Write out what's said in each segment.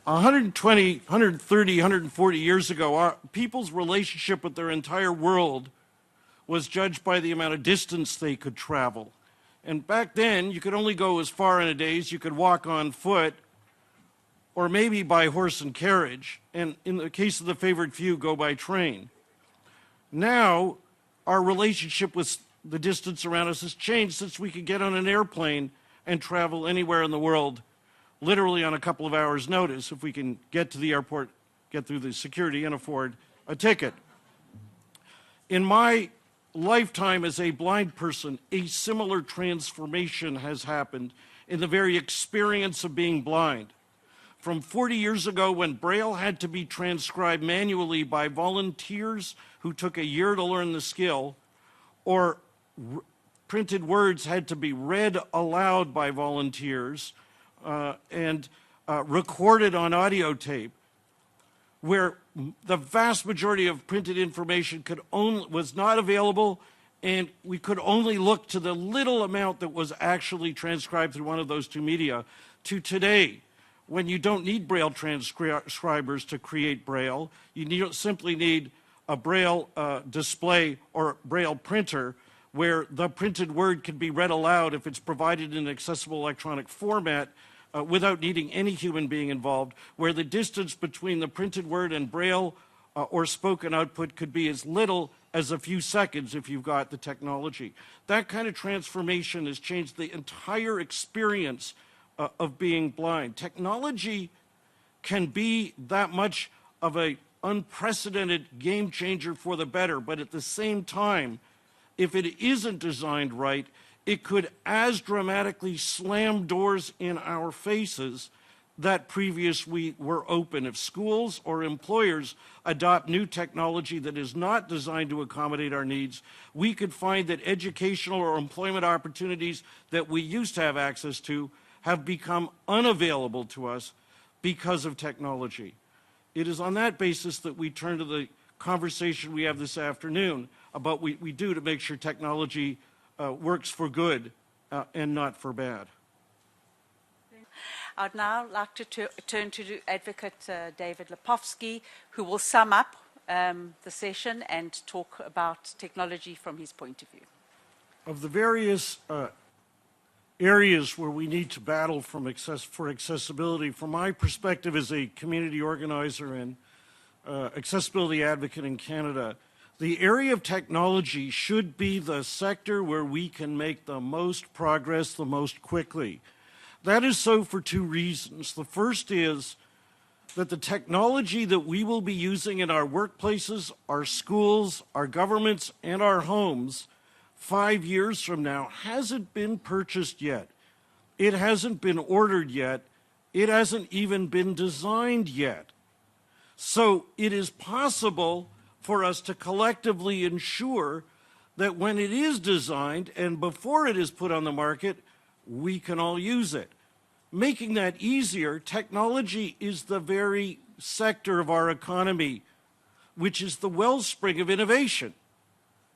120, 130, 140 years ago, people's relationship with their entire world was judged by the amount of distance they could travel. And back then, you could only go as far in a day as you could walk on foot, or maybe by horse and carriage, and in the case of the favored few, go by train. Now, our relationship with the distance around us has changed since we could get on an airplane and travel anywhere in the world, literally on a couple of hours' notice, if we can get to the airport, get through the security, and afford a ticket. In my lifetime as a blind person, a similar transformation has happened in the very experience of being blind. From 40 years ago, when Braille had to be transcribed manually by volunteers who took a year to learn the skill, or printed words had to be read aloud by volunteers and recorded on audio tape, where the vast majority of printed information was not available, and we could only look to the little amount that was actually transcribed through one of those two media, to today, when you don't need Braille transcribers to create Braille. You simply need a Braille display or Braille printer, where the printed word can be read aloud if it's provided in an accessible electronic format without needing any human being involved, where the distance between the printed word and Braille or spoken output could be as little as a few seconds if you've got the technology. That kind of transformation has changed the entire experience of being blind. Technology can be that much of an unprecedented game changer for the better, but at the same time, if it isn't designed right, it could as dramatically slam doors in our faces that previously were open. If schools or employers adopt new technology that is not designed to accommodate our needs, we could find that educational or employment opportunities that we used to have access to have become unavailable to us because of technology. It is on that basis that we turn to the conversation we have this afternoon about what we do to make sure technology works for good and not for bad. I'd now like to turn to Advocate David Lepofsky, who will sum up the session and talk about technology from his point of view. Of the various areas where we need to battle for accessibility, from my perspective as a community organizer and accessibility advocate in Canada, the area of technology should be the sector where we can make the most progress the most quickly. That is so for two reasons. The first is that the technology that we will be using in our workplaces, our schools, our governments, and our homes 5 years from now hasn't been purchased yet. It hasn't been ordered yet. It hasn't even been designed yet. So it is possible for us to collectively ensure that when it is designed and before it is put on the market, we can all use it. Making that easier, technology is the very sector of our economy which is the wellspring of innovation.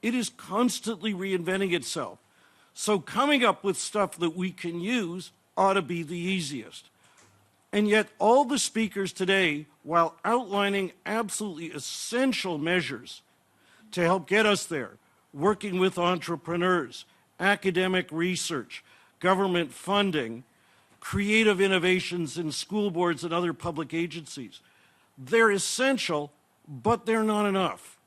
It is constantly reinventing itself. So coming up with stuff that we can use ought to be the easiest. And yet all the speakers today, while outlining absolutely essential measures to help get us there, working with entrepreneurs, academic research, government funding, creative innovations in school boards and other public agencies, they're essential, but they're not enough.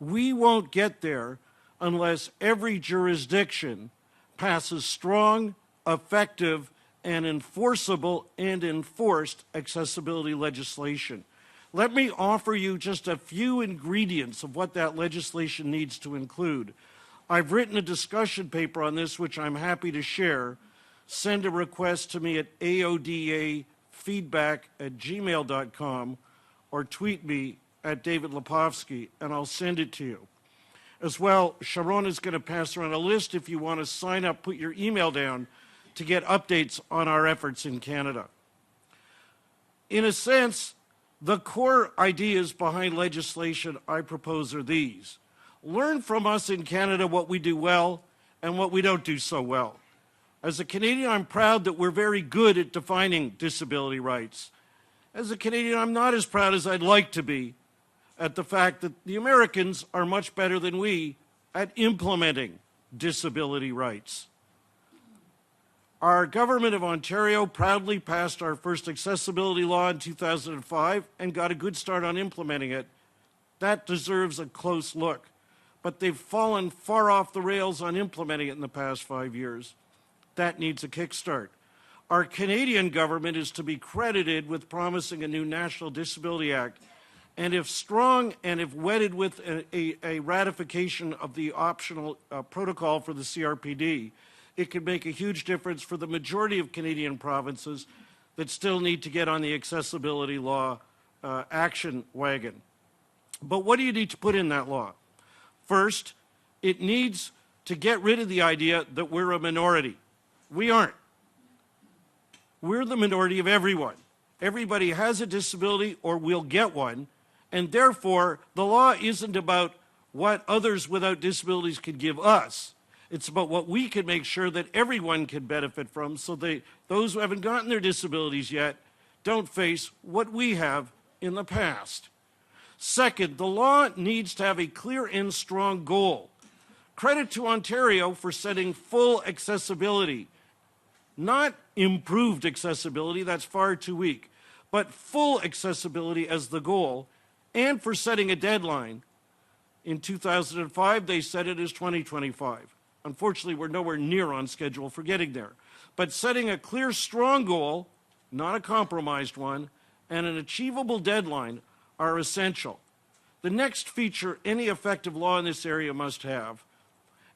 We won't get there unless every jurisdiction passes strong, effective, and enforceable and enforced accessibility legislation. Let me offer you just a few ingredients of what that legislation needs to include. I've written a discussion paper on this, which I'm happy to share. Send a request to me at aodafeedback@gmail.com or tweet me at David Lepofsky, and I'll send it to you. As well, Sharon is going to pass around a list if you want to sign up, put your email down to get updates on our efforts in Canada. In a sense, the core ideas behind legislation I propose are these. Learn from us in Canada what we do well and what we don't do so well. As a Canadian, I'm proud that we're very good at defining disability rights. As a Canadian, I'm not as proud as I'd like to be at the fact that the Americans are much better than we at implementing disability rights. Our government of Ontario proudly passed our first accessibility law in 2005 and got a good start on implementing it. That deserves a close look, but they've fallen far off the rails on implementing it in the past 5 years. That needs a kickstart. Our Canadian government is to be credited with promising a new National Disability Act, and if strong and if wedded with a ratification of the optional protocol for the CRPD, it could make a huge difference for the majority of Canadian provinces that still need to get on the accessibility law action wagon. But what do you need to put in that law? First, it needs to get rid of the idea that we're a minority. We aren't. We're the minority of everyone. Everybody has a disability or will get one, and therefore the law isn't about what others without disabilities could give us. It's about what we can make sure that everyone can benefit from, so those who haven't gotten their disabilities yet don't face what we have in the past. Second, the law needs to have a clear and strong goal. Credit to Ontario for setting full accessibility. Not improved accessibility, that's far too weak, but full accessibility as the goal, and for setting a deadline. In 2005, they set it as 2025. Unfortunately, we're nowhere near on schedule for getting there. But setting a clear, strong goal, not a compromised one, and an achievable deadline are essential. The next feature any effective law in this area must have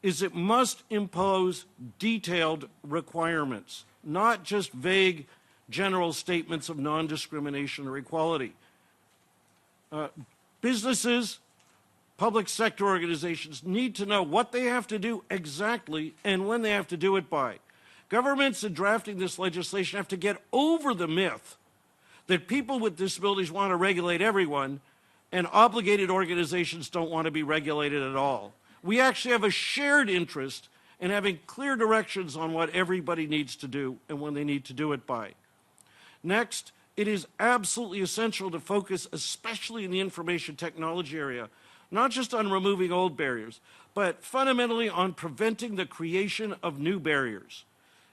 is it must impose detailed requirements, not just vague general statements of non-discrimination or equality. Businesses, public sector organizations need to know what they have to do exactly and when they have to do it by. Governments in drafting this legislation have to get over the myth that people with disabilities want to regulate everyone and obligated organizations don't want to be regulated at all. We actually have a shared interest in having clear directions on what everybody needs to do and when they need to do it by. Next, it is absolutely essential to focus, especially in the information technology area, not just on removing old barriers, but fundamentally on preventing the creation of new barriers.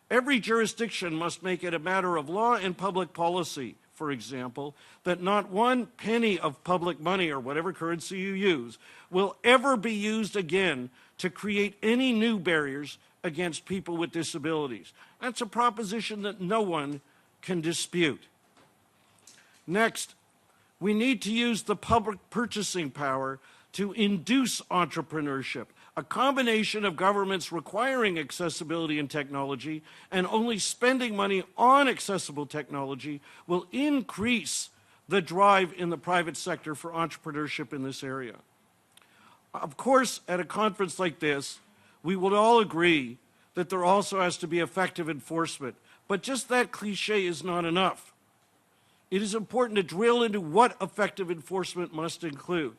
Every jurisdiction must make it a matter of law and public policy, for example, that not one penny of public money or whatever currency you use will ever be used again to create any new barriers against people with disabilities. That's a proposition that no one can dispute. Next, we need to use the public purchasing power to induce entrepreneurship. A combination of governments requiring accessibility and technology and only spending money on accessible technology will increase the drive in the private sector for entrepreneurship in this area. Of course, at a conference like this, we would all agree that there also has to be effective enforcement, but just that cliche is not enough. It is important to drill into what effective enforcement must include.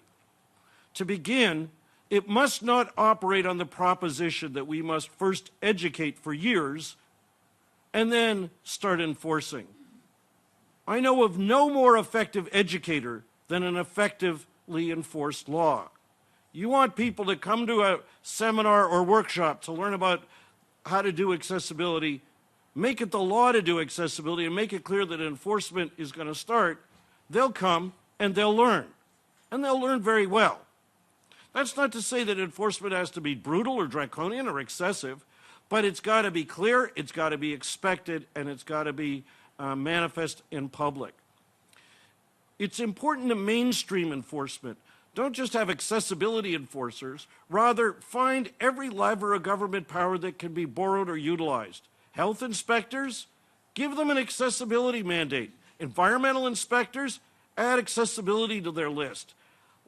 To begin, it must not operate on the proposition that we must first educate for years and then start enforcing. I know of no more effective educator than an effectively enforced law. You want people to come to a seminar or workshop to learn about how to do accessibility, make it the law to do accessibility, and make it clear that enforcement is going to start, they'll come and they'll learn. And they'll learn very well. That's not to say that enforcement has to be brutal or draconian or excessive, but it's got to be clear, it's got to be expected, and it's got to be manifest in public. It's important to mainstream enforcement. Don't just have accessibility enforcers, rather find every lever of government power that can be borrowed or utilized. Health inspectors, give them an accessibility mandate. Environmental inspectors, add accessibility to their list.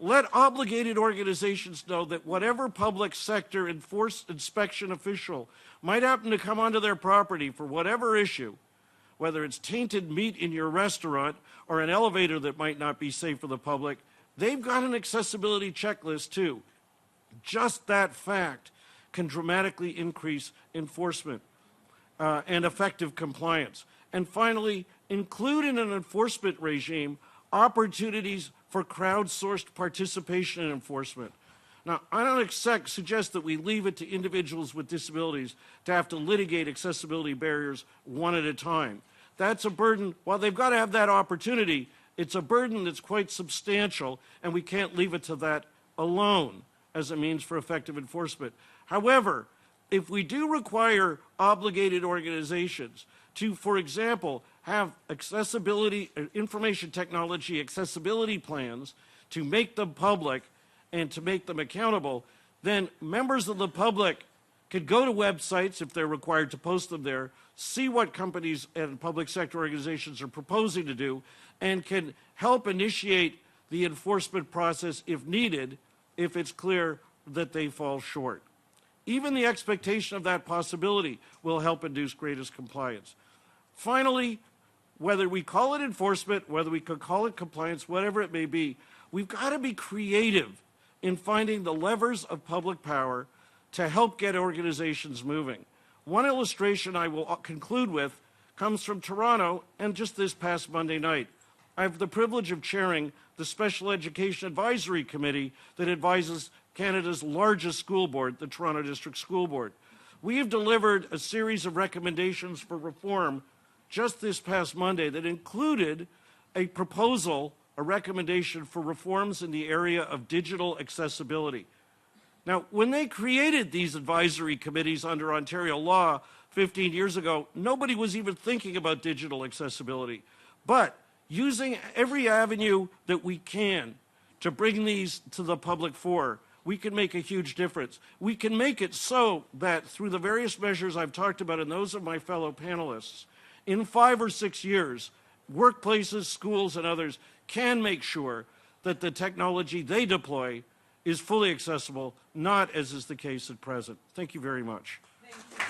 Let obligated organizations know that whatever public sector inspection official might happen to come onto their property for whatever issue, whether it's tainted meat in your restaurant or an elevator that might not be safe for the public, they've got an accessibility checklist too. Just that fact can dramatically increase enforcement and effective compliance. And finally, include in an enforcement regime opportunities for crowdsourced participation in enforcement. Now, I don't suggest that we leave it to individuals with disabilities to have to litigate accessibility barriers one at a time. That's a burden. While they've got to have that opportunity, it's a burden that's quite substantial, and we can't leave it to that alone as a means for effective enforcement. However, if we do require obligated organizations to, for example, have accessibility, information technology accessibility plans to make them public and to make them accountable, then members of the public could go to websites if they're required to post them there, see what companies and public sector organizations are proposing to do, and can help initiate the enforcement process if needed, if it's clear that they fall short. Even the expectation of that possibility will help induce greatest compliance. Finally, whether we call it enforcement, whether we could call it compliance, whatever it may be, we've got to be creative in finding the levers of public power to help get organizations moving. One illustration I will conclude with comes from Toronto, and just this past Monday night. I have the privilege of chairing the Special Education Advisory Committee that advises Canada's largest school board, the Toronto District School Board. We have delivered a series of recommendations for reform just this past Monday that included a proposal, a recommendation for reforms in the area of digital accessibility. Now, when they created these advisory committees under Ontario law 15 years ago, nobody was even thinking about digital accessibility. But using every avenue that we can to bring these to the public fore, we can make a huge difference. We can make it so that through the various measures I've talked about and those of my fellow panelists, in 5 or 6 years, workplaces, schools, and others can make sure that the technology they deploy is fully accessible, not as is the case at present. Thank you very much. Thank you.